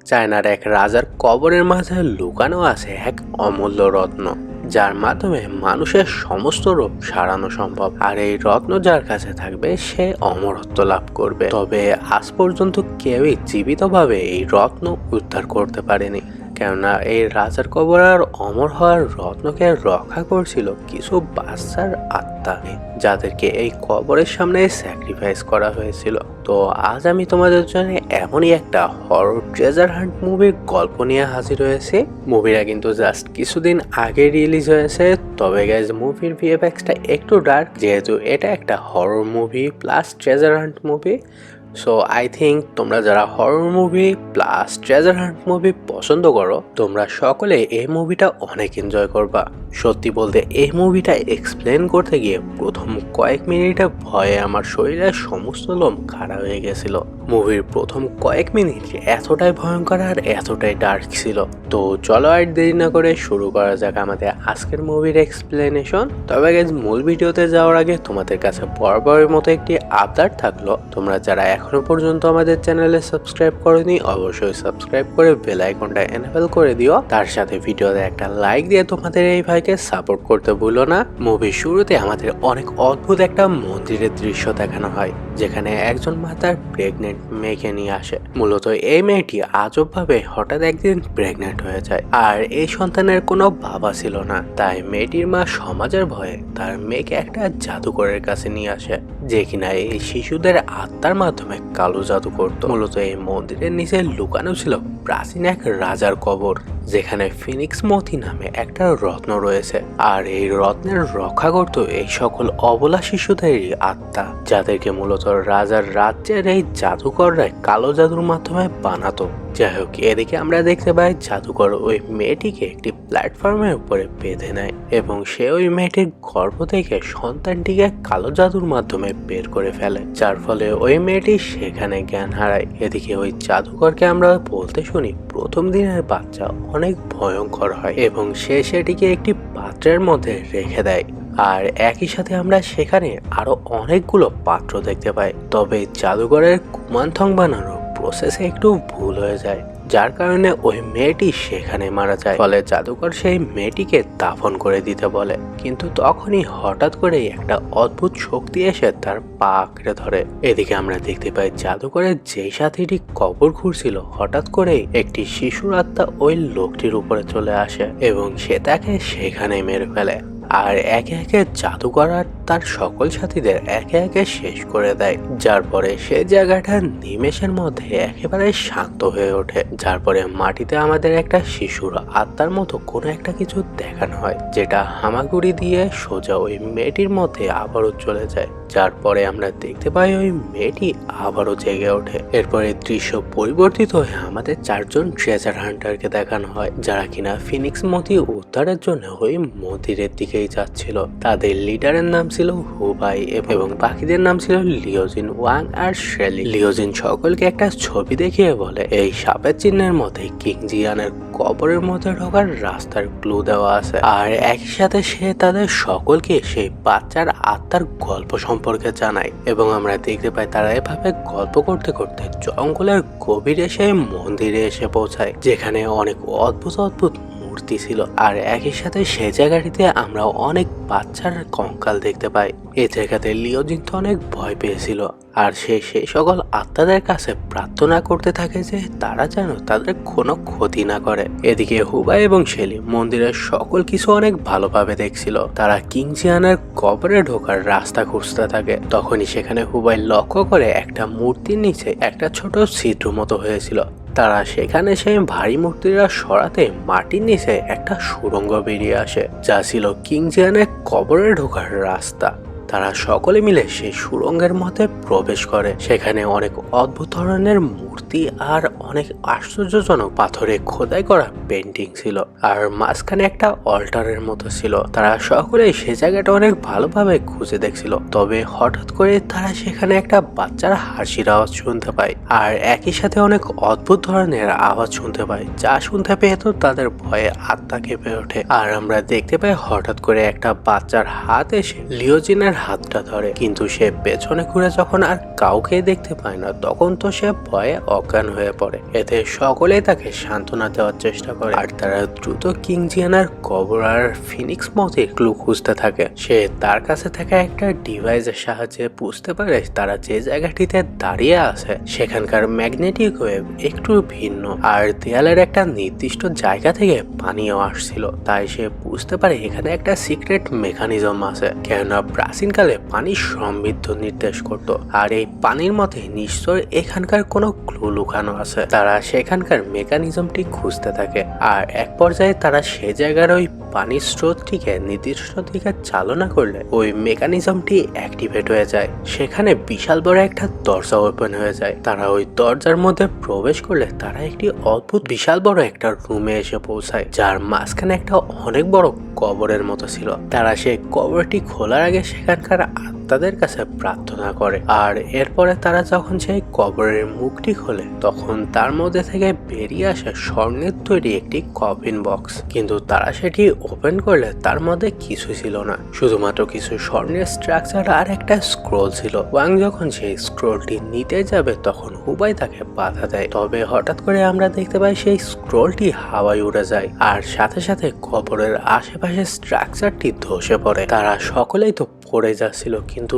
চায়নার এক রাজার কবরের মাঝে লুকানো আছে এক অমূল্য রত্ন, যার মাধ্যমে মানুষের সমস্ত রোগ সারানো সম্ভব। আর এই রত্ন যার কাছে থাকবে সে অমরত্ব লাভ করবে। তবে আজ পর্যন্ত কেউই জীবিতভাবে এই রত্ন উদ্ধার করতে পারেনি, কেননা এই রাজার কবর আর অমর হওয়ার রত্নকে রক্ষা করছিল কিছু বাচ্চার আত্মা, যাদেরকে এই কবরের সামনে স্যাক্রিফাইস করা হয়েছিল। তো আজ আমি তোমাদের জন্য এমনই একটা হরর ট্রেজার হান্ট মুভির গল্প নিয়ে হাজির হয়েছে। মুভিটা কিন্তু জাস্ট কিছুদিন আগে রিলিজ হয়েছে। তবে গাইজ মুভির ভিএফএক্সটা একটু ডার্ক, যেহেতু এটা একটা horror movie plus treasure hunt movie. So I think তোমরা যারা horror movie plus treasure hunt movie পছন্দ করো, তোমরা সকলে এই মুভিটা অনেক এনজয় করবা। সত্যি বলতে এই মুভিটা এক্সপ্লেন করতে গিয়ে প্রথম কয়েক মিনিটে ভয়ে আমার শরীরের সমস্ত লোম খাড়া হয়ে গেছিল। মুভির প্রথম কয়েক মিনিট এতটাই ভয়ঙ্কর আর এতটাই ডার্ক ছিল। তো চলো আর দেরি না করে শুরু করা যাক আমাদের আজকের মুভির এক্সপ্লেনেশন। তবে গাইজ মূল ভিডিওতে যাওয়ার আগে তোমাদের কাছে বরাবরের মতো একটি আবদার থাকলো, তোমরা যারা এখনো পর্যন্ত আমাদের চ্যানেলে সাবস্ক্রাইব করোনি অবশ্যই সাবস্ক্রাইব করে বেল আইকনটা এনেবল করে দিও। তার সাথে ভিডিওতে একটা লাইক দিয়ে তোমাদের এই ভাইকে সাপোর্ট করতে ভুলো না। মুভির শুরুতে আমাদের অনেক অদ্ভুত একটা মন্দিরের দৃশ্য দেখানো হয়, যেখানে একজন মা তার প্রেগনেন্ট মেয়েকে নিয়ে আসে। মূলত এই মেয়েটি আজব ভাবে হঠাৎ একদিন প্রেগনেন্ট হয়ে যায়, আর এই সন্তানের কোনো বাবা ছিল না। তাই মেয়েটির মা সমাজের ভয়ে তার মেয়েকে একটা জাদুকরের কাছে নিয়ে আসে, যে কিনা এই শিশুদের আত্মার মাধ্যমে কালো জাদু করত। মূলত এই মন্দিরের নিচে লুকানো ছিল প্রাচীন এক রাজার কবর, যেখানে ফিনিক্স মতি নামে একটা রত্ন রয়েছে। আর এই রত্নের রক্ষা করত এই সকল অবলা শিশুদেরই আত্মা, যাদেরকে মূলত রাজার রাজ্যের এই জাদুকররা কালো জাদুর মাধ্যমে বানাতো। যাই হোক, এদিকে আমরা দেখতে পাই জাদুকর ওই মেয়েটিকে একটি প্ল্যাটফর্মের উপরে বেঁধে নেয় এবং সে ওই মেয়েটির গর্ভ থেকে সন্তানটিকে কালো জাদুর মাধ্যমে বের করে ফেলে, যার ফলে ওই মেয়েটি সেখানে জ্ঞান হারায়। এদিকে ওই জাদুকরকে আমরা বলতে শুনি প্রথম দিনের বাচ্চা অনেক ভয়ঙ্কর হয় এবং সে সেটিকে একটি পাত্রের মধ্যে রেখে দেয়। আর একই সাথে আমরা সেখানে আরো অনেকগুলো পাত্র দেখতে পাই। তবে জাদুঘরের কুমান্থং বানানোর প্রসেসে একটু ভুল হয়ে যায়, যার কারণে ওই মেয়েটি সেখানে মারা যায়। ফলে জাদুকর সেই মেয়েটিকে দাফন করে দিতে বলে, কিন্তু তখনই হঠাৎ করে একটা অদ্ভুত শক্তি এসে তার পা আঁকড়ে ধরে। এদিকে আমরা দেখতে পাই জাদুকরের যেই সাথীটি কবর খুঁড়ছিল, হঠাৎ করে একটি শিশুর আত্মা ওই লোকটির উপরে চলে আসে এবং সে তাকে সেখানে মেরে ফেলে। আর একে একে জাদুকর আর তার সকল সাথীদের একে একে শেষ করে দেয়, যার পরে সে জায়গাটা নিমেষের মধ্যে একেবারে শান্ত হয়ে ওঠে। যার পরে মাটিতে আমাদের একটা শিশুর আত্মার মতো কোনো একটা কিছু দেখানো হয়, যেটা হামাগুড়ি দিয়ে সোজা ওই মেয়েটির মধ্যে আবারও চলে যায়। যার পরে আমরা দেখতে পাই ওই মেয়েটি আবারও জেগে ওঠে। এরপরে দৃশ্য পরিবর্তিত হয়ে আমাদের চারজন ট্রেজার হান্টারকে দেখানো হয়, যারা কিনা ফিনিক্স মতি উদ্ধারের জন্য ওই মন্দিরের দিকেই যাচ্ছিল। তাদের লিডারের নাম ছিল হুবাই এবং বাকিদের নাম ছিল লিওজিন, ওয়াং আর শেলি। লিওজিন সকলকে একটা ছবি দেখিয়ে বলে এই সাপের চিহ্নের মধ্যে কিং জিয়ানের কবরের মধ্যে ঢোকার রাস্তার ক্লু দেওয়া আছে। আর একই সাথে সে তাদের সকলকে সেই বাচ্চার আত্মার গল্প সম্পর্কে জানায় এবং আমরা দেখতে পাই তারা এভাবে গল্প করতে করতে জঙ্গলের গভীরে সেই মন্দিরে এসে পৌঁছায়, যেখানে অনেক অদ্ভুত অদ্ভুত মূর্তি ছিল। আর একই সাথে সে জায়গাটিতে আমরা অনেক বাচ্চার কঙ্কাল দেখতে পাই। এই জায়গাতে লিওজিন তো অনেক ভয় পেয়েছিল, আর সে সেই সকল আত্মাদের কাছে প্রার্থনা করতে থাকে যে তারা যেন তাদের কোনো ক্ষতি না করে। এদিকে হুবাই এবং শেলি মন্দিরের সকল কিছু অনেক ভালোভাবে দেখছিল। তারা কিং জিয়ানের কবরে ঢোকার রাস্তা খুঁজতে থাকে। তখনই সেখানে হুবাই লক্ষ্য করে একটা মূর্তির নিচে একটা ছোট ছিদ্র মতো হয়েছিল। তারা সেখানে সেই ভারী মূর্তিরা সরাতে মাটির নিচে একটা সুড়ঙ্গ বেরিয়ে আসে, যা ছিল কিং জিয়ানের কবরে ঢোকার রাস্তা। তারা সকলে মিলে সেই সুড়ঙ্গের মধ্যে প্রবেশ করে। সেখানে অনেক অদ্ভুত ধরনের মূর্তি আর অনেক আশ্চর্যজনক পাথরে খোদাই করা পেন্টিং ছিল, আর মাঝখানে একটা অল্টারের মতো ছিল। তারা সকলে সে জায়গাটা অনেক ভালোভাবে খুঁজে দেখছিল। তবে হঠাৎ করে তারা সেখানে একটা বাচ্চার হাসির আওয়াজ শুনতে পায়, আর একই সাথে অনেক অদ্ভুত ধরনের আওয়াজ শুনতে পায়, যা শুনতে পেয়ে তো তাদের ভয়ে আত্মা কেঁপে ওঠে। আর আমরা দেখতে পাই হঠাৎ করে একটা বাচ্চার হাত এসে লিওজিনের হাতটা ধরে, কিন্তু সে পেছনে ঘুরে যখন আর কাউকে দেখতে পায় না তখন তো সে ভয়ে অজ্ঞান হয়ে পড়ে। এতে সকলেই তাকে সান্ত্বনা দেওয়ার চেষ্টা করে আর তারা দ্রুত কিং জিয়ানার কবর আর ফিনিক্স মথের ক্লু খুঁজতে থাকে। সে তার কাছে থাকা একটা ডিভাইসের সাহায্যে বুঝতে পারে তারা যে জায়গাটিতে দাঁড়িয়ে আছে সেখানকার ম্যাগনেটিক ওয়েভ একটু ভিন্ন আর দেয়ালের একটা নির্দিষ্ট জায়গা থেকে পানিও আসছিল। তাই সে বুঝতে পারে এখানে একটা সিক্রেট মেকানিজম আছে, কেননা প্রাচীনকালে পানি সমৃদ্ধ নির্দেশ করত আর এই পানির মধ্যে নিশ্চয় এখানকার কোনো ক্লু লুকানো আছে। তারা সেখানকার মেকানিজমটি খুঁজতে থাকে আর এক পর্যায়ে তারা সে জায়গার ওই পানির স্রোতটিকে নির্দিষ্ট দিকে চালনা করলে ওই মেকানিজমটি অ্যাক্টিভেট হয়ে যায়। সেখানে বিশাল বড় একটা দরজা ওপেন হয়ে যায়। তারা ওই দরজার মধ্যে প্রবেশ করলে তারা একটি অদ্ভুত বিশাল বড় একটা রুমে এসে পৌঁছায়, যার মাঝখানে একটা অনেক বড় কবরের মতো ছিল। তারা সেই কবরটি খোলার আগে সেখানকার আত্মাদের কাছে প্রার্থনা করে আর এরপরে তারা যখন সেই কবরের মুখটি খোলে তখন তার মধ্যে থেকে বেরিয়ে আসে স্বর্ণের তৈরি একটি কফিন বক্স। কিন্তু তারা সেটি ওপেন করলে তার মধ্যে কিছু ছিল না, শুধুমাত্র কিছু স্বর্ণের স্ট্রাকচার আর একটা স্ক্রোল ছিল। ওয়াং যখন সেই স্ক্রোলটি নিতে যাবে তখন হুবাই তাকে বাধা দেয়। তবে হঠাৎ করে আমরা দেখতে পাই সেই স্ক্রোলটি হাওয়ায় উড়ে যায় আর সাথে সাথে কবরের আশেপাশে স্ট্রাকচারটি ধসে পড়ে। তারা সকলেই তো পড়ে যাচ্ছিল, কিন্তু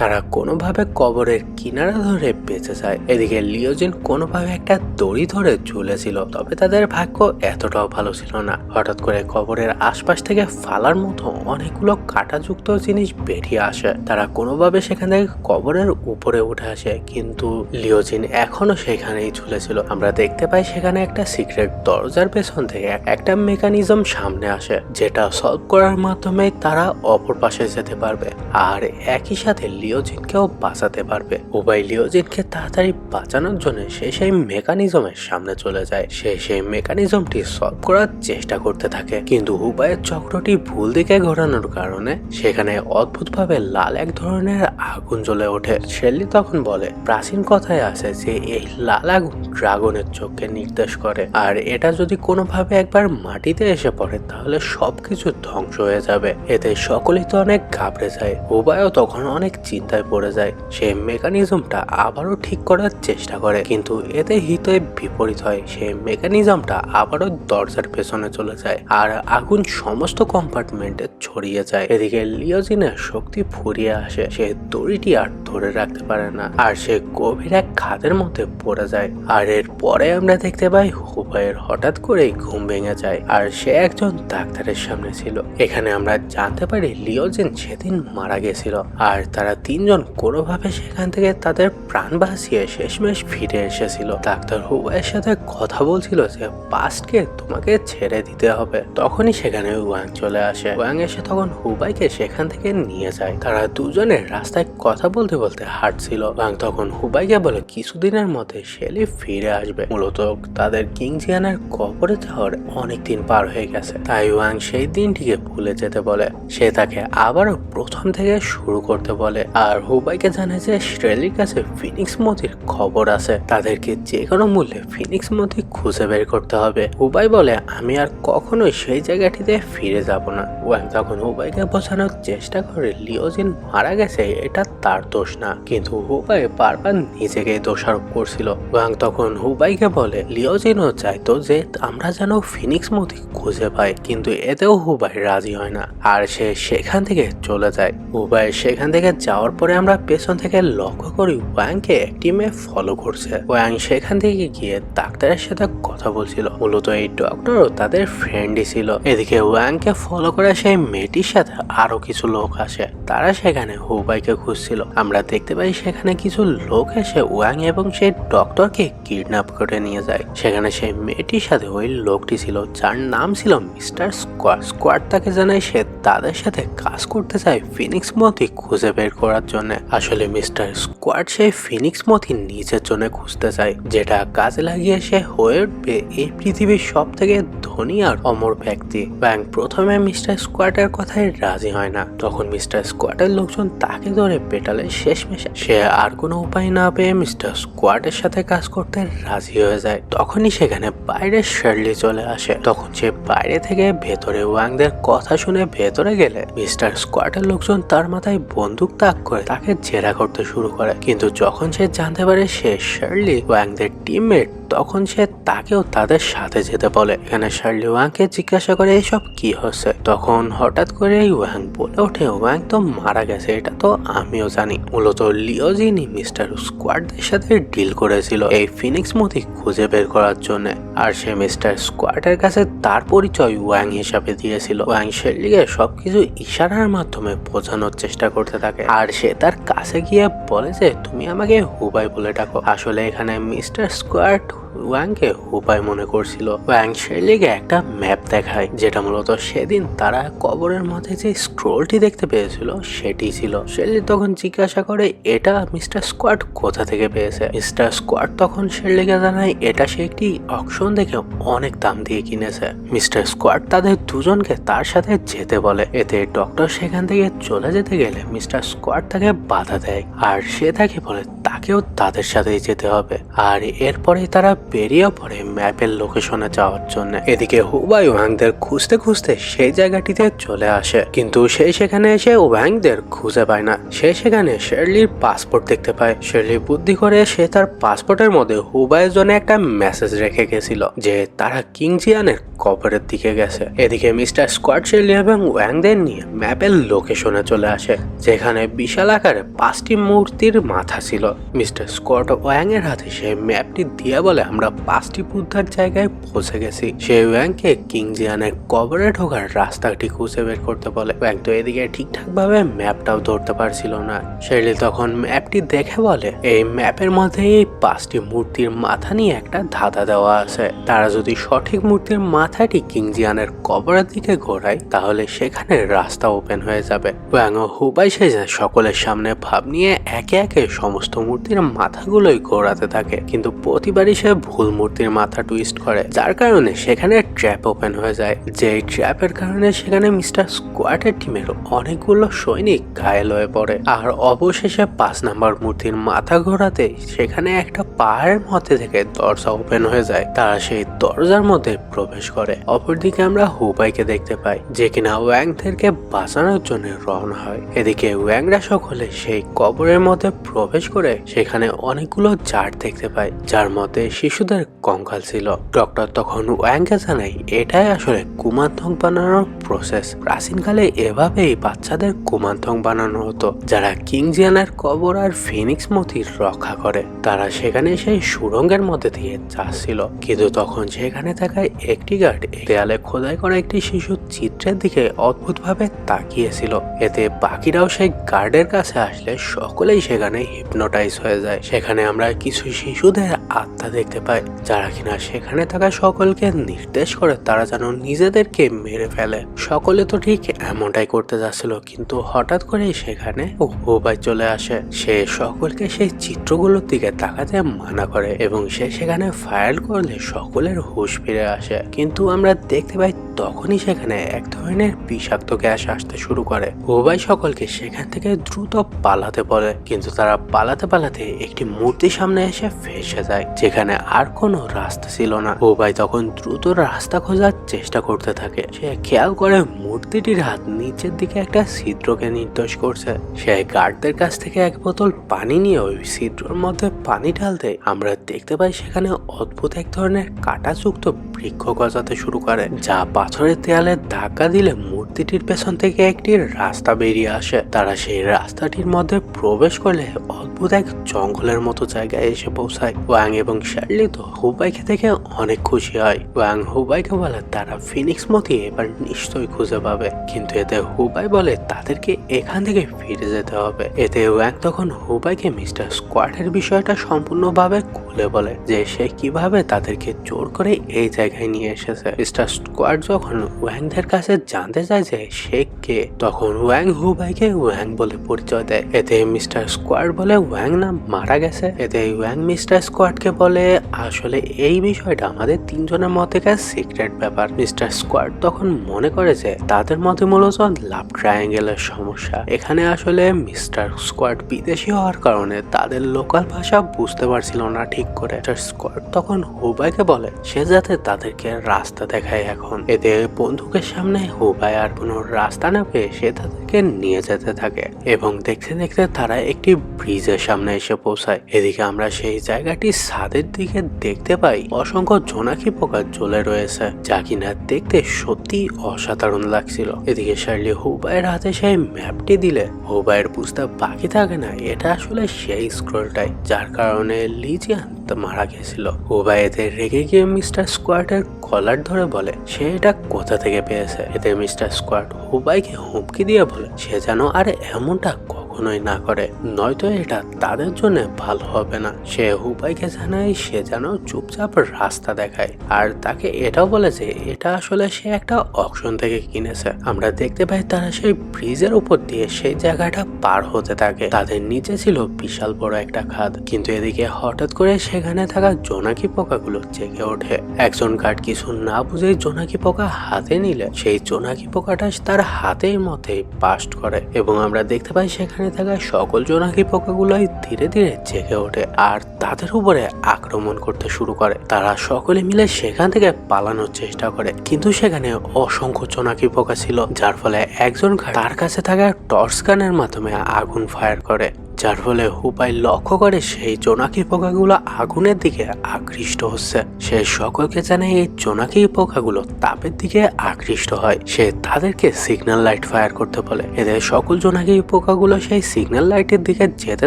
তারা কোনোভাবে কবরের কিনারা ধরে বেঁচে যায়। এদিকে লিওজিন কোনোভাবে একটা দড়ি ধরে ঝুলেছিল, তবে তাদের ভাগ্য এতটাও ভালো ছিল না। হঠাৎ করে কবরের আশপাশ থেকে ফালার মতো অনেকগুলো কাঁটাযুক্ত জিনিস বেরিয়ে আসে। তারা কোনোভাবে সেখান থেকে কবরের উপরে উঠে আসে, কিন্তু লিওজিন এখনো সেখানেই ঝুলেছিল। আমরা দেখতে পাই সেখানে একটা সিক্রেট দরজার পেছন থেকে একটা মেকানিজম সামনে আসে, যেটা সলভ করার মাধ্যমে তারা অপর পাশে যেতে পারবে আর একই সাথে লিওজিনকেও বাঁচাতে পারবে। হুবাই লিওজিনকে তাড়াতাড়ি বাঁচানোর জন্য সে সেই মেকানিজমের সামনে চলে যায়। সে সেই মেকানিজমটি সলভ করার চেষ্টা করতে থাকে, কিন্তু হুবাইয়ের চক্রটি ভুল দিকে ঘোরানোর কারণে সেখানে অদ্ভুতভাবে লাল এক ধরনের আগুন জ্বলে ওঠে। শেলি তখন বলে প্রাচীন কথায় আছে যে এই লাল আগুন ড্রাগনের চোখকে নির্দেশ করে আর এটা যদি কোনোভাবে একবার মাটিতে এসে পড়ে তাহলে সবকিছু ধ্বংস হয়ে যাবে। এতে সকলেই তো অনেক ঘাবড়ে যায়। হুবাইও তখন অনেক চিন্তায় পড়ে যায়। সে মেকানিজমটা আবারও ঠিক করার চেষ্টা করে, কিন্তু এতে হিতে বিপরীত হয়। সে মেকানিজমটা আবারও দরজার পেছনে চলে যায় আর আগুন সমস্ত কম্পার্টমেন্টে ছড়িয়ে যায়। এদিকে লিওজিনের শক্তি ফুরিয়ে আসে। সে দড়িটি আর ধরে রাখতে পারে না আর সে গভীর এক খাদের মধ্যে পড়ে যায়। আর এর পরে আমরা দেখতে পাই হুবাইয়ের হঠাৎ করেই ঘুম ভেঙে যায় আর সে একজন ডাক্তারের সামনে ছিল। এখানে আমরা জানতে পারি লিওজিন সেদিন মারা গেছিল আর তারা তিনজন কোনোভাবে সেখান থেকে তাদের প্রাণ বাঁচিয়ে শেষমেশ ফিরে এসেছিল। ডাক্তার হুবাইয়ের সাথে কথা বলছিল যে পাস্টকে তোমাকে ছেড়ে দিতে হবে। তখনই সেখানে ওয়াং চলে আসে। ওয়াং এসে তখন হুবাইকে সেখান থেকে নিয়ে যায়। তারা দুজনে রাস্তায় কথা বলতে বলতে হাঁটছিল। ওয়াং তখন হুবাইকে বলে কিছুদিনের মধ্যে শেলি ফিরে আসবে। মূলত তাদের কিং জিয়ানের কবরে যাওয়ার অনেক দিন পার হয়ে গেছে, তাই ওয়াং সেই দিনটিকে ভুলে যেতে বলে। সে তাকে আবারও প্রথম থেকে শুরু করতে বলে আর হুবাইকে জানায় যে শেলির কাছে ফিনিক্স মথির খবর আছে, তাদেরকে যে কোনো মূল্যে ফিনিক্স মথি খুঁজে বের করতে হবে। হুবাই বলে আমি আর কখনোই সেই জায়গাটিতে ফিরে যাব না। ওয়াং তখন হুবাইকে বোঝানোর চেষ্টা করে লিওজিন মারা গেছে এটা তার দোষ না, কিন্তু হুবাই বারবার নিজেকে দোষারোপ করছিল। ওয়াং তখন হুবাইকে বলে লিওজিনও চাইতো যে আমরা যেন ফিনিক্স মথি খুঁজে পাই, কিন্তু এতেও হুবাই রাজি হয় না আর সে সেখান থেকে চলে যায়। হুবাই সেখান থেকে যাওয়ার পরে আমরা পেছন থেকে লক্ষ্য করি ওয়াংকে একটি মেয়ে ফলো করছে। ওয়াং সেখান থেকে গিয়ে ডাক্তারের সাথে কথা বলছিল। মূলত এই ডক্টরও তাদের ফ্রেন্ডই ছিল। এদিকে ওয়াংকে ফলো করে সেই মেয়েটির সাথে আরো কিছু লোক আসে। তারা সেখানে হুবাইকে খুঁজছিল। আমরা দেখতে পাই সেখানে কিছু লোক এসে ওয়াং এবং সেই ডক্টরকে কিডন্যাপ করে নিয়ে যায়। সেখানে সেই মেয়েটির সাথে ওই লোকটি ছিল যার নাম ছিল মিস্টার স্কোয়াড। স্কোয়াড তাকে জানায় সে তাদের সাথে কাজ করতে চায় ফিনিক্স মথি খুঁজে বের করার জন্য। আসলে মিস্টার স্কোয়াড সেই ফিনিক্স মথি নিজের জন্য খুঁজতে চায়, যেটা কাজে লাগিয়ে সে হয়ে উঠবে এই পৃথিবীর সব থেকে ধনী আর অমর ব্যক্তি। ব্যাং প্রথমে মিস্টার স্কোয়াডের কথায় রাজি হয় না। তখন মিস্টার স্কোয়াডের লোকজন তাকে ধরে পেটালে শেষমেশ সে আর কোনো উপায় না পেয়ে মিস্টার স্কোয়াডের সাথে কাজ করতে রাজি হয়ে যায়। তখনই সেখানে বাইরে শার্লি চলে আসে। তখন সে বাইরে থেকে ভেতরে ওয়াংদের কথা শুনে ভেতরে গেলে মিস্টার স্কোয়াডের লোকজন তার মাথায় বন্দুক তাক করে তাকে জেরা করতে শুরু করে। কিন্তু যখন সে জানতে পারে সে শার্লি ওয়াংদের টিমমেট, তখন সে তাকেও তাদের সাথে যেতে বলে। এখানে শার্লি ওয়াংকে জিজ্ঞাসা করে এসব কি হচ্ছে। তখন হঠাৎ করে ওয়াং বলে ওঠে ওয়াং তো মারা গেছে, এটা তো আমিও জানি। মূলত লিও জিনি মিস্টার স্কোয়াডদের সাথে ডিল করেছিল এই ফিনিক্স মতি খুঁজে বের করার জন্য, আর সে মিস্টার স্কোয়াডের কাছে তার পরিচয় ওয়াং হিসাবে দিয়েছিল। ওয়াং শার্লিকে সবকিছু ইশারার মাধ্যমে বোঝানোর চেষ্টা করতে থাকে, আর সে তার কাছে গিয়ে বলে যে তুমি আমাকে হুবাই বলে ডাকো। আসলে এখানে মিস্টার স্কোয়াড ওয়াংকে হুবাই মনে করছিল। ওয়াং শার্লিকে একটা ম্যাপ দেখায়, যেটা মূলত সেদিন তারা কবরের মধ্যে যে স্ক্রোলটি দেখতে পেয়েছিল সেটি ছিল। শার্লি তখন জিজ্ঞাসা করে এটা মিস্টার স্কোয়াড কোথা থেকে পেয়েছে। মিস্টার স্কোয়াড তখন শার্লিকে জানায় এটা সে একটি অকশন দেখে অনেক দাম দিয়ে কিনেছে। মিস্টার স্কোয়াড তাদের দুজনকে তার সাথে যেতে বলে। এতে ডক্টর সেখান থেকে চলে যেতে গেলে মিস্টার স্কোয়াড তাকে বাধা দেয়, আর সে তাকে বলে তাকেও তাদের সাথেই যেতে হবে। আর এরপরে তারা বেরিয়ে পড়ে ম্যাপের লোকেশনে যাওয়ার জন্য। এদিকে হুবাই ওয়াংদের খুঁজতে খুঁজতে সেই জায়গাটিতে চলে আসে, কিন্তু সে সেখানে এসে ওয়াংদের খুঁজে পায় না। সে সেখানে শার্লির পাসপোর্ট দেখতে পায়। শার্লি বুদ্ধি করে সে তার পাসপোর্টের মধ্যে হুবাইয়ের জন্য একটা মেসেজ রেখে গেছিল যে তারা কিংজিয়ানের কবরের দিকে গেছে। এদিকে মিস্টার স্কোয়াড শার্লি এবং ওয়াংদের নিয়ে ম্যাপের লোকেশনে চলে আসে, যেখানে বিশাল আকারে 5টি মূর্তির মাথা ছিল। মিস্টার স্কট ওয়াং এর হাতে সেই ম্যাপটি দিয়ে বলে আমরা 5টি বুদ্ধার জায়গায় পৌঁছে গেছি। সে ওয়াংকে কিংজিয়ানের কবরে ঢোকার রাস্তাটি খুঁজে বের করতে বলে। ওয়াং তো এদিকে ঠিকঠাক ভাবে ম্যাপটাও ধরতে পারছিল না। শেরলি তখন ম্যাপটি দেখে বলে এই ম্যাপের মধ্যে এই 5টি মূর্তির মাথা নিয়ে একটা ধাঁধা দেওয়া আছে। তারা যদি সঠিক মূর্তির মাথাটি কিংজিয়ানের কবরের দিকে ঘোরায় তাহলে সেখানে রাস্তা ওপেন হয়ে যাবে। ওয়াং ও হুবাই সেজে সকলের সামনে ভাব নিয়ে একে একে সমস্ত মূর্তির মাথাগুলোই ঘোরাতে থাকে, কিন্তু প্রতিবারই সে ভুল মূর্তির মাথা টুইস্ট করে, যার কারণে সেখানে ট্র্যাপ ওপেন হয়ে যায়। যে ট্র্যাপের কারণে সেখানে মিস্টার স্কোয়াডের টিমের অনেকগুলো সৈনিক ঘায়েল হয়ে পড়ে। আর অবশেষে 5 নাম্বার মূর্তির মাথা ঘোরাতে সেখানে একটা পাহাড়ের মধ্যে থেকে দরজা ওপেন হয়ে যায়। তারা সেই দরজার মধ্যে প্রবেশ করে। অপরদিকে আমরা হুবাইকে দেখতে পাই, যে কিনা ওয়াংদেরকে বাঁচানোর জন্য রওনা হয়। এদিকে ওয়াংরা সকলে সেই কবরের মধ্যে প্রবেশ করে সেখানে অনেকগুলো জার দেখতে পায়, যার মধ্যে শিশুদের কঙ্কাল ছিল। ডক্টর তখন ওয়াংকে জানায় এটাই আসলে কুমান্তক বানানোর প্রসেস। প্রাচীনকালে এভাবেই বাচ্চাদের কুমান্তক বানানো হতো, যারা কিংজিয়ানের কবর আর ফিনিক্স মতির রক্ষা করে। তারা সেখানে সেই সুড়ঙ্গের মধ্যে দিয়ে যাচ্ছিল, কিন্তু তখন সেখানে থাকা একটি গার্ড দেয়ালে খোদাই করা একটি শিশুর চিত্রের দিকে অদ্ভুতভাবে তাকিয়েছিল। এতে বাকিরাও সেই গার্ডের কাছে আসলে সকলেই সেখানে হিপনোটাইজ হয়ে যায়। সেখানে আমরা কিছু শিশুদের আত্মা দেখতে পাই, যারা কিনা সেখানে থাকা সকলকে নির্দেশ করে তারা যেন নিজেদেরকে মেরে ফেলে। সকলে তো ঠিক এমনটাই করতে যাচ্ছিল, কিন্তু হঠাৎ করে সেখানে হুবাই চলে আসে। সে সকলকে সেই চিত্রগুলোর দিকে তাকাতে মানা করে এবং সে সেখানে ফায়ার করলে সকলের হুঁশ ফিরে আসে। কিন্তু আমরা দেখতে পাই তখনই সেখানে এক ধরনের বিষাক্ত গ্যাস আসতে শুরু করে। হুবাই সকলকে সেখান থেকে দ্রুত পালাতে বলে, কিন্তু তারা পালাতে পালাতে একটি মূর্তির সামনে এসে ফেসে যায়, যেখানে আর কোনো রাস্তা ছিল না। হুবাই তখন দ্রুত রাস্তা খোঁজার চেষ্টা করতে থাকে। সে খেয়াল করে মূর্তিটির হাত নিচের দিকে একটা ছিদ্রকে নির্দেশ করছে। সে গার্ডদের কাছ থেকে এক বোতল পানি নিয়ে ওই ছিদ্রের মধ্যে পানি ঢালতে আমরা দেখতে পাই সেখানে অদ্ভুত এক ধরনের কাঁটাযুক্ত বৃক্ষ গজাতে শুরু করে, যা পাথরের দেয়ালে ধাক্কা দিলে মূর্তিটির পেছন থেকে একটি রাস্তা বেরিয়ে আসে। তারা সেই রাস্তাটির মধ্যে প্রবেশ করলে অদ্ভুত এক জঙ্গলের মতো জায়গায় এসে পৌঁছায়। ওয়াং এবং শার্লি তো হুবাইকে দেখে অনেক খুশি হয়। ওয়াং হুবাইকে বলে তারা ফিনিক্স মতি এবার নিশ্চয়ই খুঁজে পাবে, কিন্তু এতে হুবাই বলে তাদেরকে এখান থেকে ফিরে যেতে হবে। এতে ওয়াং তখন হুবাইকে মিস্টার স্কোয়াডের বিষয়টা সম্পূর্ণভাবে খুলে বলে, যে সে কিভাবে তাদেরকে জোর করে এই জায়গায় নিয়ে এসেছে। মিস্টার স্কোয়াড যখন ওয়াংদের কাছে জানতে চায় যে সে কে, তখন ওয়াং হুবাইকে ওয়াং বলে পরিচয় দেয়। এতে মিস্টার স্কোয়াড বলে ওয়াং না মারা গেছে। এতে ওয়াং মিস্টার স্কোয়াডকে বলে আসলে এই বিষয়টা আমাদের 3 জনের মধ্যে সিক্রেট ব্যাপার। মিস্টার স্কোয়াড তখন মনে করে যে তাদের মধ্যে মূলত লাভ ট্রায়াঙ্গেলের সমস্যা। এখানে আসলে মিস্টার স্কোয়াড বিদেশি হওয়ার কারণে তাদের লোকাল ভাষা বুঝতে পারছিল না ঠিক করে। স্কোয়াড তখন হুবাইকে বলে সে যাতে তাদেরকে রাস্তা দেখায় এখন। এতে বন্দুকের সামনে হুবাই আর কোনো রাস্তা না পেয়ে সে তাদেরকে নিয়ে যেতে যেতে থাকে এবং দেখতে দেখতে তারা একটি ব্রিজের সামনে এসে পৌঁছায়। এদিকে আমরা সেই জায়গাটির ছাদের দিকে দেখতে পাই অসংখ্য জোনাকি পোকা জ্বলে রয়েছে, যা কিনা দেখতে সত্যি অসাধারণ লাগছিল। এদিকে শার্লি হুবাইয়ের হাতে সেই ম্যাপটি দিলে হুবাইয়ের বুঝতে বাকি থাকে না এটা আসলে সেই স্ক্রলটাই যার কারণে লিজিয়ান মারা গেছিল। হুবাই এতে রেগে গিয়ে মিস্টার স্কোয়ার্টের কলার ধরে বলে সে এটা কোথা থেকে পেয়েছে। এতে মিস্টার স্কোয়ার্ট হুবাইকে হুমকি দিয়ে বলে সে যেন আর এমনটা কখনোই না করে, নয়তো এটা তাদের জন্য ভালো হবে না। সে হুবাইকে জানায় সে যেন চুপচাপ রাস্তা দেখায় আর তাকে এটাও বলে যে এটা আসলে সে একটা অকশন থেকে কিনেছে। আমরা দেখতে পাই তারা সেই ব্রিজের উপর দিয়ে সেই জায়গাটা পার হতে থাকে। তাদের নিচে ছিল বিশাল বড় একটা খাদ, কিন্তু এদিকে হঠাৎ করে সেখানে থাকা জোনাকি পোকাগুলো জেগে ওঠে। একজন গার্ড কিছু না বুঝেই জোনাকি পোকা হাতে নিলে সেই জোনাকি পোকাটা তার হাতের মধ্যে বাস্ট করে এবং আমরা দেখতে পাই সেখানে থাকা সকল জোনাকি পোকাগুলোই ধীরে ধীরে জেগে ওঠে আর তাদের উপরে আক্রমণ করতে শুরু করে। তারা সকলে মিলে সেখান থেকে পালানোর চেষ্টা করে, কিন্তু সেখানে অসংখ্য জোনাকি পোকা ছিল, যার ফলে একজন গার্ড তার কাছে থাকা টর্চ গানের মাধ্যমে আগুন ফায়ার করে, যার ফলে হুবাই লক্ষ্য করে সেই জোনাকি পোকাগুলো আগুনের দিকে আকৃষ্ট হচ্ছে। সে সকলকে জানায় এই জোনাকি পোকাগুলো তাপের দিকে আকৃষ্ট হয়। সে তাদেরকে সিগন্যাল লাইট ফায়ার করতে বলে। এদের সকল জোনাকি পোকাগুলো সেই সিগন্যাল লাইটের দিকে যেতে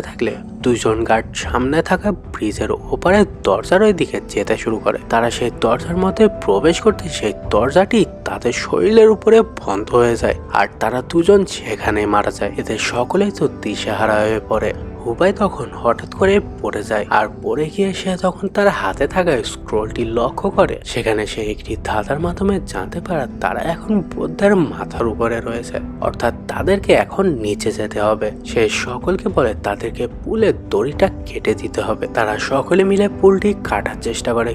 থাকলে দুইজন গার্ড সামনে থাকা ব্রিজের ওপারে দরজার ওই দিকে যেতে শুরু করে। তারা সেই দরজার মধ্যে প্রবেশ করতে সেই দরজাটি তাদের শরীরের উপরে বন্ধ হয়ে যায় আর তারা দুজন সেখানে মারা যায়। এদের সকলেই তো দিশেহারা হয়ে পড়ে। হুবাই তখন হঠাৎ করে পড়ে যায় আর পড়ে গিয়ে সে তখন তার হাতে থাকা স্ক্রোলটি লক্ষ্য করে। সেখানে সে একটি ধাঁধার মাধ্যমে জানতে পারে তারা এখন বৌদ্ধের মাথার উপরে রয়েছে, অর্থাৎ তাদেরকে এখন নিচে যেতে হবে। সে সকলকে বলে তাদেরকে পুলের দড়িটা কেটে দিতে হবে। তারা সকলে মিলে পুলটি কাটার চেষ্টা করে,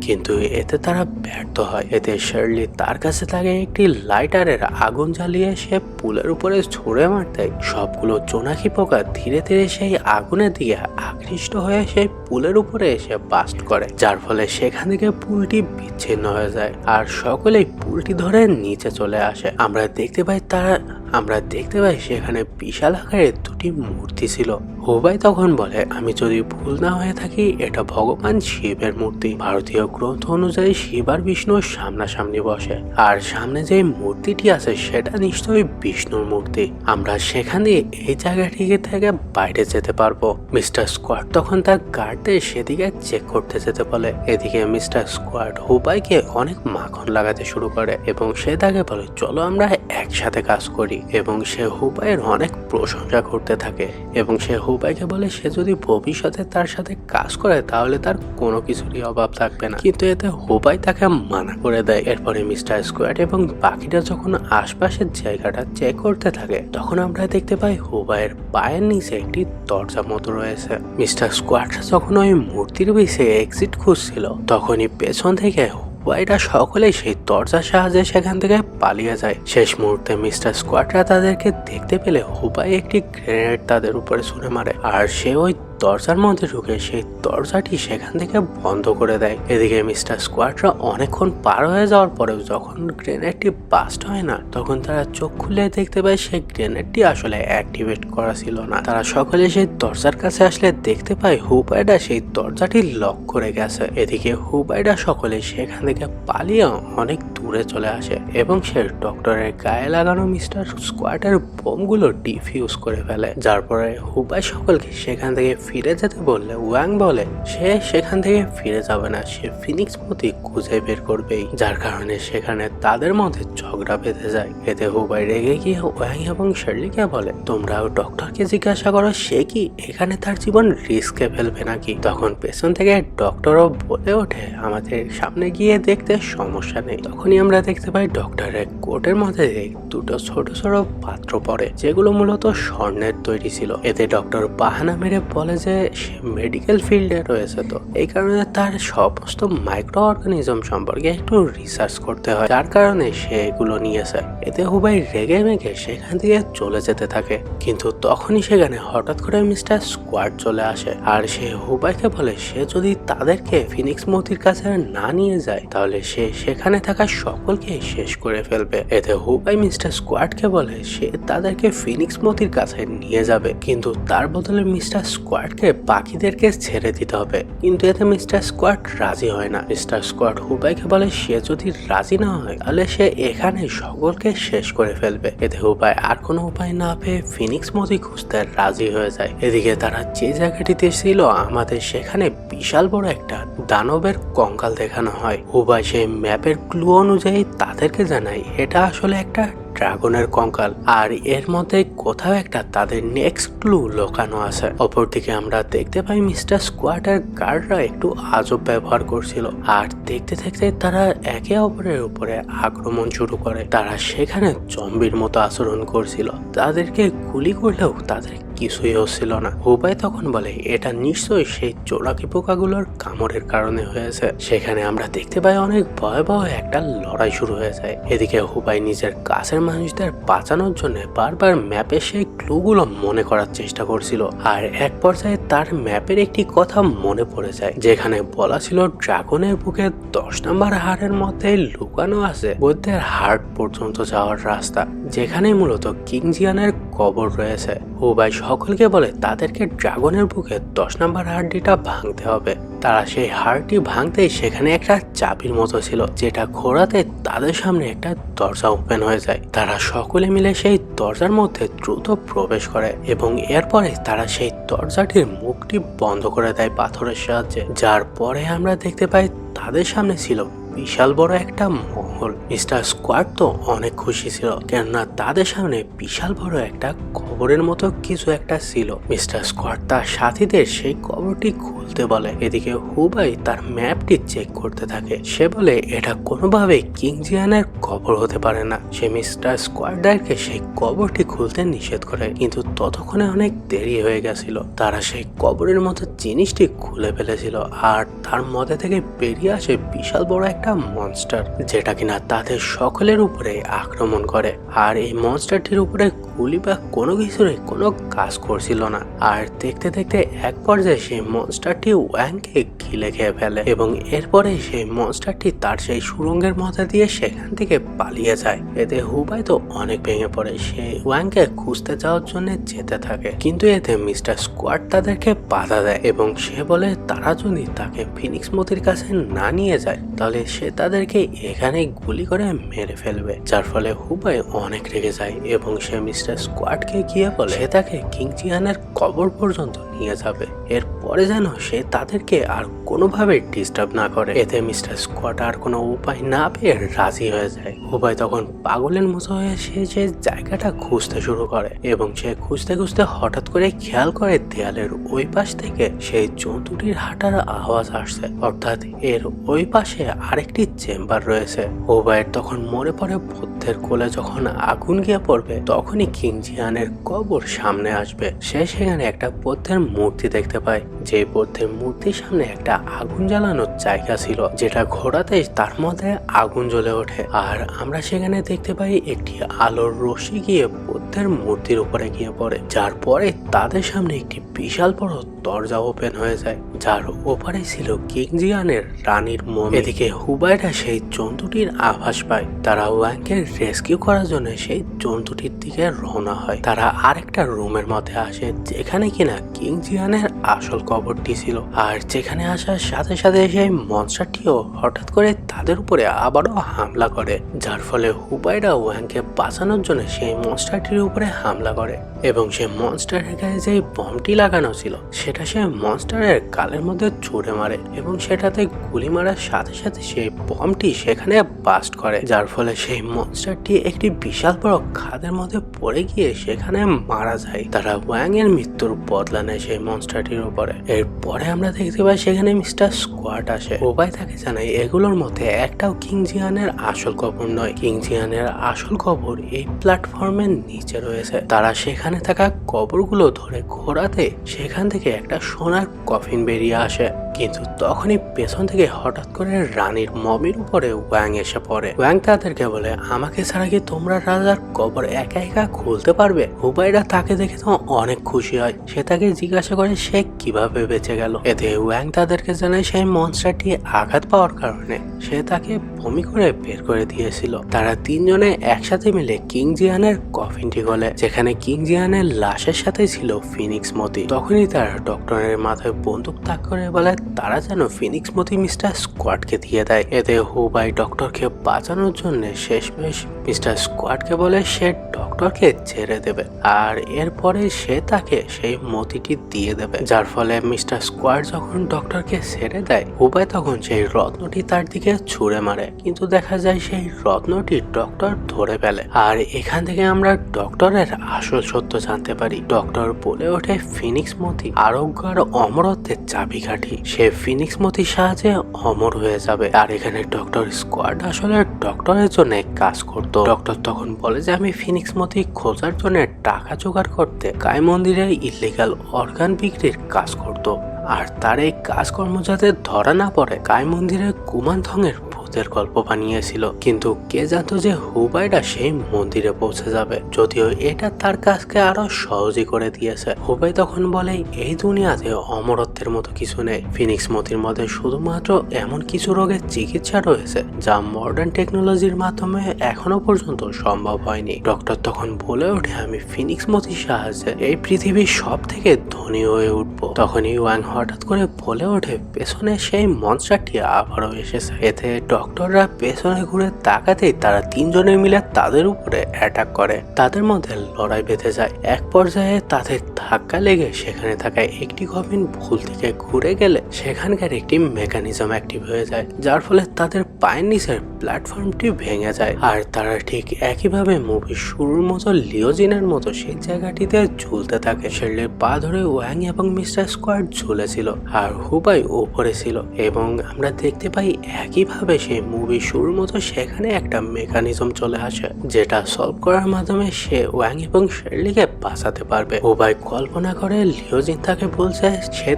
কিন্তু এতে তারা ব্যর্থ হয়। এতে শার্লি তার কাছে থাকে একটি লাইটারের আগুন জ্বালিয়ে সে পুলের উপরে ছুঁড়ে মারতে সবগুলো জোনাকি পোকা ধীরে ধীরে সেই আগুনের দিকে আকৃষ্ট হয়ে সেই পুলের উপরে এসে বাস্ট করে, যার ফলে সেখান থেকে পুলটি বিচ্ছিন্ন হয়ে যায় আর সকলেই পুলটি ধরে নিচে চলে আসে। আমরা দেখতে পাই সেখানে বিশাল আকারের দুটি মূর্তি ছিল। হুবাই তখন বলে আমি যদি ভুল না হয়ে থাকি এটা ভগবান শিবের মূর্তি। ভারতীয় গ্রন্থ অনুযায়ী শিব আর বিষ্ণুর সামনাসামনি বসে আর সামনে যে মূর্তিটি আছে সেটা নিশ্চয়ই বিষ্ণুর মূর্তি। আমরা সেখান দিয়ে এই জায়গাটিকে থেকে বাইরে যেতে পারবো। মিস্টার স্কোয়াড তখন তার গার্ডদের সেদিকে চেক করতে যেতে বলে। এদিকে মিস্টার স্কোয়াড হুবাইকে অনেক মাখন লাগাতে শুরু করে এবং সে তাকে বলে চলো আমরা একসাথে কাজ করি, এবং সে হুবাইয়ের অনেক প্রশংসা করতে থাকে এবং সে হুবাইকে বলে সে যদি ভবিষ্যতে তার সাথে কাজ করে তাহলে তার কোনো কিছুরই অভাব থাকবে না, কিন্তু এতে হুবাই তাকে মানা করে দেয়। এরপরে মিস্টার স্কোয়াড এবং বাকিটা যখন আশপাশের জায়গাটা চেক করতে থাকে তখন আমরা দেখতে পাই হুবাইয়ের পায়ের নিচে একটি দরজা মতো রয়েছে। মিস্টার স্কোয়াড যখন ওই মূর্তির পিছে এক্সিট খুঁজছিল তখনই পেছন থেকে হুবাইরা সকলেই সেই দরজার সাহায্যে সেখান থেকে পালিয়ে যায়। শেষ মুহূর্তে মিস্টার স্কোয়াডরা তাদেরকে দেখতে পেলে হুবাই একটি গ্রেনেড তাদের উপরে ছুঁড়ে মারে আর সে ওই দরজার মধ্যে ঢুকে সেই দরজাটি সেখান থেকে বন্ধ করে দেয়। এদিকে মিস্টার স্কোয়াডরা অনেকক্ষণ পার হয়ে যাওয়ার পরেও যখন গ্রেনেডটি বাস্ট হয় না তখন তারা চোখ খুলে দেখতে পায় সেই গ্রেনেডটি আসলে অ্যাক্টিভেট করা ছিল না। তারা সকলে সেই দরজার কাছে আসলে দেখতে পায় হুবাইডা সেই দরজাটি লক করে গেছে। এদিকে হুবাইডা সকলে সেখান থেকে পালিয়ে অনেক দূরে চলে আসে এবং সে ডক্টরের গায়ে লাগানো মিস্টার স্কোয়াডের বোমগুলো ডিফিউজ করে ফেলে, যার পরে হুবাই সকলকে সেখান থেকে ফিরে যেতে বললে ওয়াং বলে সে সেখান থেকে ফিরে যাবে না, সে ফিনিক্স মতি খুঁজে বের করবেই, যার কারণে সেখানে তাদের মধ্যে ঝগড়া বেঁধে যায়। এতে হুবাই রেগে গিয়ে ওয়াং এবং শার্লিকে বলে তোমরাও ডক্টরকে জিজ্ঞাসা করো সে কি এখানে তার জীবন রিস্কে ফেলবে নাকি। তখন পেছন থেকে ডক্টরও বলে ওঠে আমাদের সামনে গিয়ে দেখতে সমস্যা নেই। তখনই আমরা দেখতে পাই ডক্টরের কোটের মধ্যে দুটো ছোট ছোট পাত্র পড়ে যেগুলো মূলত স্বর্ণের তৈরি ছিল। এতে ডক্টর বাহানা মেরে বলে যে সে মেডিকেল ফিল্ডে রয়েছে, তো এই কারণে তার সমস্ত মাইক্রো অর্গানিজম সম্পর্কে একটু রিসার্চ করতে হয়, যার কারণে সে এগুলো নিয়েছে। এতে হুবাই রেগে মেগে সেখান থেকে চলে যেতে থাকে, কিন্তু তখনই সেখানে হঠাৎ করে মিস্টার স্কোয়াড চলে আসে আর সে হুবাইকে বলে সে যদি তাদেরকে ফিনিক্স মতির কাছে না নিয়ে যায় তাহলে সে সেখানে থাকা সকলকে শেষ করে ফেলবে। এতে হুবাই মিস্টার স্কোয়াডকে বলে সে তাদেরকে ফিনিক্স মতির কাছে নিয়ে যাবে, কিন্তু তার বদলে মিস্টার স্কোয়াডকে বাকিদেরকে ছেড়ে দিতে হবে। কিন্তু এতে মিস্টার স্কোয়াড রাজি হয় না। মিস্টার স্কোয়াড হুবাইকে বলে সে যদি রাজি না হয় তাহলে সে এখানে সকলকে শেষ করে ফেলবে। এতে হুবাই আর কোনো উপায় না পেয়ে ফিনিক্স মতি খুঁজতে রাজি হয়ে যায়। এদিকে তারা যে জায়গাটিতে ছিল আমাদের সেখানে বিশাল বড় একটা দানবের কঙ্কাল দেখানো হয়। হুবাই সেই ম্যাপের ক্লু অনুযায়ী তাদেরকে জানায় এটা আসলে একটা ড্রাগনের কঙ্কাল, আর এর মধ্যে কোথাও একটা তাদের নেক্সট ক্লু লুকানো আছে। অপরদিকে আমরা দেখতে পাই মিস্টার স্কোয়াডের গার্ডরা একটু আজব ব্যবহার করছিল, আর দেখতে দেখতে তারা একে অপরের উপরে আক্রমণ শুরু করে। তারা সেখানে জম্বির মতো আচরণ করছিল, তাদেরকে গুলি করলেও তাদের কিছুই হচ্ছিল না। হুবাই তখন বলে এটা নিশ্চয়ই সেই চোরাকি পোকাগুলোর কামড়ের কারণে হয়েছে। সেখানে আমরা দেখতে পাই অনেক ভয়াবহ একটা লড়াই শুরু হয়ে যায়। এদিকে হুবাই নিজের কাছের মানুষদের বাঁচানোর জন্য বারবার ম্যাপে সেই ক্লুগুলো মনে করার চেষ্টা করছিল, আর এক পর্যায়ে তার ম্যাপের একটি কথা মনে পড়ে যায় যেখানে বলা ছিল ড্রাগনের বুকে 10 নম্বর হাড়ের মধ্যে লুকানো আছে বৌদ্ধের হার্ট পর্যন্ত যাওয়ার রাস্তা, যেখানে মূলত কিংজিয়ানের কবর রয়েছে। হুবাই সকলকে বলে তাদেরকে ড্রাগনের বুকে 10 নম্বর হাড়টিটা ভাঙতে হবে। তারা সেই হাড়টি ভাঙতেই সেখানে একটা চাবির মতো ছিল, যেটা ঘোরাতে তাদের সামনে একটা দরজা ওপেন হয়ে যায়। তারা সকলে মিলে সেই দরজার মধ্যে দ্রুত প্রবেশ করে এবং এরপরে তারা সেই দরজাটির মুখটি বন্ধ করে দেয় পাথরের সাহায্যে, যার পরে আমরা দেখতে পাই তাদের সামনে ছিল বিশাল বড় একটা মহল। মিস্টার স্কোয়াড তো অনেক খুশি ছিল, কেননা তাদের সামনে বিশাল বড় একটা কবরের মতো কিছু একটা ছিল। মিস্টার স্কোয়াড তার সাথীদের সেই কবরটি খুলতে বলে। এদিকে হুবাই তার ম্যাপটি চেক করতে থাকে। সে বলে এটা কোনোভাবেই কিংজিয়ানের কবর হতে পারে না। সে মিস্টার স্কোয়াডারকে সেই কবরটি খুলতে নিষেধ করে, কিন্তু ততক্ষণে অনেক দেরি হয়ে গেছিল। তারা সেই কবরের মতো জিনিসটি খুলে ফেলেছিল, আর তার মধ্যে থেকে বেরিয়ে আসে বিশাল বড় একটা মনস্টার, যেটা কিনা তাদের সকলের উপরে আক্রমণ করে। আর এই মনস্টারটির উপরে গুলি বা কোনো কিছুরই কোনো কাজ করছিল না। আর দেখতে দেখতে এক পর্যায়ে সেই মনস্টারটি ওয়াংকে গিলে খেয়ে ফেলে এবং এরপরে সেই মনস্টারটি তার সেই সুড়ঙ্গের মধ্যে দিয়ে সেখান থেকে পালিয়ে যায়। এতে হুবাই তো অনেক ভেঙে পড়ে। সে ওয়াংকে খুঁজতে যাওয়ার জন্য যেতে থাকে, কিন্তু এতে মিস্টার স্কোয়াড তাদেরকে বাধা দেয় এবং সে বলে তারা যদি তাকে ফিনিক্স মতির কাছে না নিয়ে যায় তাহলে সে তাদেরকে এখানে গুলি করে মেরে ফেলবে, যার ফলে হুবাই অনেক রেগে যায় এবং সে মিস্টার স্কোয়াডকে গিয়ে বলে সে তাকে কিংজিয়ানের কবর পর্যন্ত নিয়ে যাবে, এরপরে যেন সে তাদেরকে আর কোনোভাবে ডিস্টার্ব না করে। এতে মিস্টার স্কোয়াড আর কোনো উপায় না পেয়ে রাজি হয়ে যায়। হুবাই তখন পাগলের মতো হয়ে সে জায়গাটা খুঁজতে শুরু করে এবং সে খুঁজতে খুঁজতে হঠাৎ করে খেয়াল করে দেয়ালের ওই পাশ থেকে সেই জন্তুটির হাঁটার আওয়াজ আসছে, অর্থাৎ এর ওই পাশে আরেকটি চেম্বার রয়েছে। হুবাইয়ের তখন মনে পড়ে বুদ্ধের কোলে যখন আগুন গিয়ে পড়বে তখনই কিংজিয়ানের কবর সামনে আসবে। সে সেখানে একটা বুদ্ধের মূর্তি দেখতে পায়, যে বুদ্ধের মূর্তির সামনে একটা আগুন জ্বালানোর জায়গা ছিল, যেটা ঘোরাতে তার মধ্যে আগুন জ্বলে ওঠে। আর আমরা সেখানে দেখতে পাই একটি আলোর রশ্মি গিয়ে বুদ্ধের মূর্তির উপরে গিয়ে পড়ে, যার পরে তাদের সামনে একটি বিশাল বড় দরজা ওপেন হয়ে যায়, যার ওপারে ছিল কিংজিয়ানের রানীর মমি। এদিকে হুবাইরা সেই জন্তুটির আভাস পায়। তারা ওয়াংকে রেস্কিউ করার জন্য সেই জন্তুটির দিকে রওনা হয়। তারা আরেকটা রুমের মধ্যে আসে যেখানে কিনা কিংজিয়ানের আসল কবরটি ছিল, আর যেখানে আসার সাথে সাথে সেই মনস্টারটিও হঠাৎ করে তাদের উপরে আবারও হামলা করে, যার ফলে হুবাইরা ওয়াংকে বাঁচানোর জন্য সেই মনস্টারটির উপরে হামলা করে এবং সেই মনস্টারের গায়ে যে বমটি লাগানো ছিল সেটা সে মনস্টারের গালের মধ্যে ছুঁড়ে মারে এবং সেটাতে গুলি মারার সাথে সাথে সেই বমটি সেখানে বাস্ট করে, যার ফলে সেই মনস্টারটি একটি বিশাল বড় খাদের মধ্যে পড়ে গিয়ে সেখানে মারা যায়। তারা ওয়াং এর মৃত্যুর বদলা নেয় সেই মনস্টারটির মন্ত্রটির উপরে। এরপরে আমরা দেখতে পাই সেখানে মিস্টার স্কোয়াড আসে। উপায় তাকে জানাই এগুলোর মধ্যে একটাও কিং জিয়ানের আসল কবর নয়। কিং জিয়ানের আসল কবর এই প্ল্যাটফর্মের নিচে রয়েছে। তারা সেখানে থাকা কবরগুলো ধরে ঘোরাতে সেখান থেকে একটা সোনার কফিন বেরিয়ে আসে। কিন্তু তখনই পেছন থেকে হঠাৎ করে রানীর মমির উপরে ওয়াং এসে পড়ে। ওয়াং তাদেরকে বলে, আমাকে ছাড়া কি তোমরা রাজার কবর একা একা খুলতে পারবে? হুবাইরা তাকে দেখে তো অনেক খুশি হয়। সে তাকে জিজ্ঞাসা করে সে কিভাবে বেঁচে গেল। এতে ওয়াং তাদেরকে জানায় সেই মনস্টারটি আঘাত পাওয়ার কারণে সে তাকে বমি করে বের করে দিয়েছিল। তারা তিনজনে একসাথে মিলে কিং জিয়ানের কফিনটি খোলে, যেখানে কিং জিয়ানের লাশের সাথে ছিল ফিনিক্স মতি। তখনই তারা ডক্টরের মাথায় বন্দুক তাক করে বলে তারা যেন ফিনিক্স মতি মিস্টার স্কোয়াডকে দিয়ে দেয়। এতে হুবাই ডক্টরকে বাঁচানোর জন্য শেষমেশ মিস্টার স্কোয়াডকে বলে সে ডক্টরকে ছেড়ে দেবে, আর এরপরে সে তাকে সেই মতিটি দিয়ে দেবে। যার ফলে মিস্টার স্কোয়াড যখন ডক্টরকে ছেড়ে দেয়, হুবাই তখন সেই রত্নটি তার দিকে ছুঁড়ে মারে, কিন্তু দেখা যায় সেই রত্নটি ডক্টর ধরে ফেলে। আর এখান থেকে আমরা ডক্টরের আসল সত্য জানতে পারি। ডক্টর বলে ওঠে ফিনিক্স মতি আরোগ্য আর অমরত্বের চাবিকাঠি। সে ফিনিক্স মতির সাহায্যে অমর হয়ে যাবে। আর এখানে ডক্টর স্কোয়াড আসলে ডক্টরের জন্য কাজ করত। ডক্টর তখন বলে যে আমি ফিনিক্স মতি খোঁজার জন্য টাকা জোগাড় করতে কাই মন্দিরে ইল্লিগাল অর্গান বিক্রির কাজ করত। আর তার এই কাজকর্ম যাতে ধরা না পড়ে কাই মন্দিরে কুমানথংয়ের ভূতের গল্প বানিয়েছিল। কিন্তু কে জানতো যে হুবাইরা সেই মন্দিরে পৌঁছে যাবে, যদিও এটা তার কাজকে আরো সহজই করে দিয়েছে। হুবাই তখন বলে এই দুনিয়াতে অমরত্বের মতো কিছু নেই। ফিনিক্স মতির মধ্যে শুধুমাত্র এমন কিছু রোগের চিকিৎসা রয়েছে যা মডার্ন টেকনোলজির মাধ্যমে এখনো পর্যন্ত সম্ভব হয়নি। ডক্টর তখন বলে ওঠে আমি ফিনিক্স মতির সাহায্যে এই পৃথিবীর সব থেকে ধনী হয়ে উঠবো। তখনই ওয়াং হঠাৎ করে বলে ওঠে পেছনে সেই মনস্টারটি আবারও এসেছে। এতে ডক্টররা পেছনে ঘুরে তাকাতেই তারা তিনজনে মিলে তাদের উপরে অ্যাটাক করে। তাদের মধ্যে লড়াই বেঁধে যায়। এক পর্যায়ে তাদের ধাক্কা লেগে সেখানে থাকা একটি কফিন ভুল থেকে ঘুরে গেলে সেখানকার একটি মেকানিজম অ্যাক্টিভ হয়ে যায়, যার ফলে তাদের পায়ের নিচের প্ল্যাটফর্মটি ভেঙে যায়। আর তারা ঠিক একইভাবে মুভির শুরুর মতো লিওজিনের মতো সেই জায়গাটিতে ঝুলতে থাকে। শেরলির পা ধরে ওয়াং এবং মিস্টার স্কোয়াড ঝুলেছিল আর হুবাই উপরে ছিল, এবং আমরা দেখতে পাই একইভাবে সেই মুভি শুরুর মতো সেখানে একটা মেকানিজম চলে আসে যেটা সলভ করার মাধ্যমে সে ওয়াং এবং শেরলিকে বাঁচাতে পারবে। হুবাই কল্পনা করে লিওজিন তাকে বলছে সে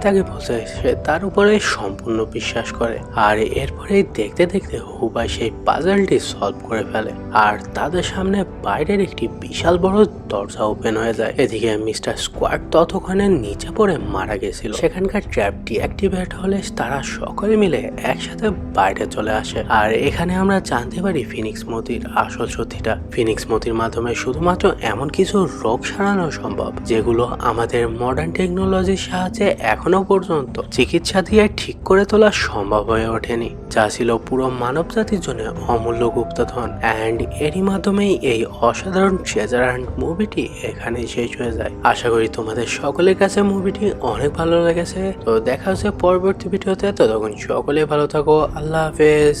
তার উপরে সম্পূর্ণ বিশ্বাস করে। আর এরপরে দেখতে দেখতে হুবাই সেই পাজলটি সলভ করে ফেলে আর তাদের সামনে বাইরের একটি বিশাল বড় দরজা ওপেন হয়ে যায়। এদিকে মিস্টার স্কোয়াড ততক্ষণে নিচে পড়ে মারা গেছিল। সেখানকার ট্র্যাপটি অ্যাক্টিভেট হলে তারা সকলে মিলে একসাথে বাইরে চলে আসে। আর এখানে আমরা জানতে পারি ফিনিক্স মতির আসল সত্যিটা। ফিনিক্স মতির মাধ্যমে শুধুমাত্র এমন কিছু রোগ সারানো সম্ভব যেগুলো আমাদের মডার্ন টেকনোলজির সাহায্যে এখনো পর্যন্ত চিকিৎসা দিয়ে ঠিক করে তোলা সম্ভব হয়ে ওঠেনি, যা ছিল পুরো মানব জাতির জন্য অমূল্য গুপ্তধন। অ্যান্ড এরই মাধ্যমেই এই অসাধারণ ট্রেজার হান্ট মুভিটি এখানেই শেষ হয়ে যায়। আশা করি তোমাদের সকলের কাছে মুভিটি অনেক ভালো লেগেছে। তো দেখা হচ্ছে পরবর্তী ভিডিওতে। ততক্ষণ সকলে ভালো থাকো। আল্লাহ হাফেজ।